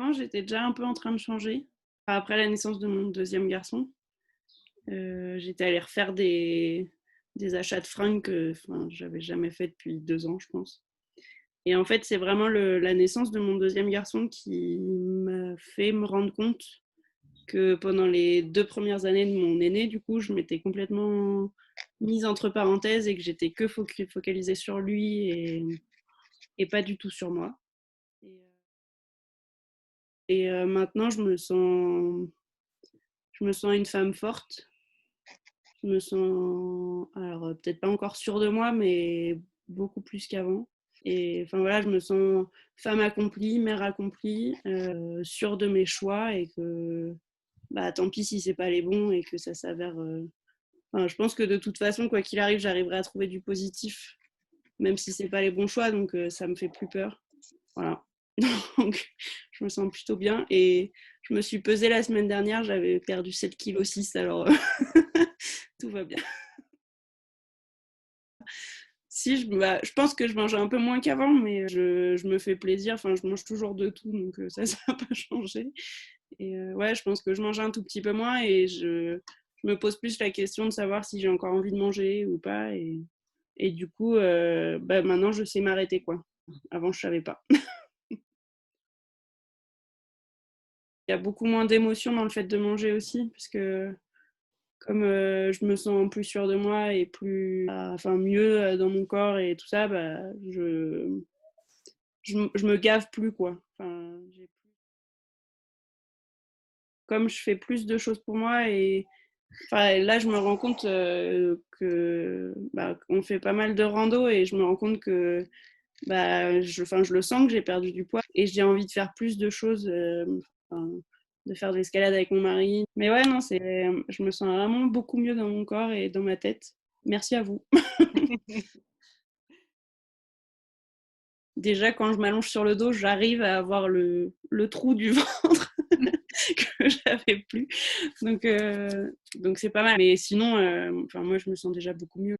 Non, j'étais déjà un peu en train de changer. Après la naissance de mon deuxième garçon, j'étais allée refaire des achats de fringues que j'avais jamais fait depuis 2 ans, je pense. Et en fait, c'est vraiment la naissance de mon deuxième garçon qui m'a fait me rendre compte que pendant les 2 premières années de mon aîné, du coup, je m'étais complètement mise entre parenthèses et que j'étais que focalisée sur lui et pas du tout sur moi. Et maintenant, je me sens une femme forte. Je me sens, alors peut-être pas encore sûre de moi, mais beaucoup plus qu'avant. Et enfin voilà, je me sens femme accomplie, mère accomplie, sûre de mes choix et que bah tant pis si c'est pas les bons et que ça s'avère. Enfin, je pense que de toute façon, quoi qu'il arrive, j'arriverai à trouver du positif, même si c'est pas les bons choix, donc ça me fait plus peur. Voilà. Donc je me sens plutôt bien et je me suis pesée la semaine dernière, j'avais perdu 7,6 kg, alors tout va bien. Si, je pense que je mange un peu moins qu'avant, mais je me fais plaisir. Enfin, je mange toujours de tout, donc ça n'a pas changé. Et ouais, je pense que je mange un tout petit peu moins et je me pose plus la question de savoir si j'ai encore envie de manger ou pas. Et du coup, bah, maintenant, je sais m'arrêter, quoi. Avant, je savais pas. Il y a beaucoup moins d'émotions dans le fait de manger aussi, parce que comme je me sens plus sûre de moi et enfin, mieux dans mon corps et tout ça, bah, je me gave plus, quoi. Enfin, comme je fais plus de choses pour moi et enfin, là, je me rends compte que bah, on fait pas mal de rando et je me rends compte que bah, je le sens que j'ai perdu du poids et j'ai envie de faire plus de choses, enfin, de faire de l'escalade avec mon mari. Mais ouais, non, je me sens vraiment beaucoup mieux dans mon corps et dans ma tête. Merci à vous. Déjà, quand je m'allonge sur le dos, j'arrive à avoir le trou du ventre que j'avais plus. Donc c'est pas mal. Mais sinon, enfin, moi, je me sens déjà beaucoup mieux.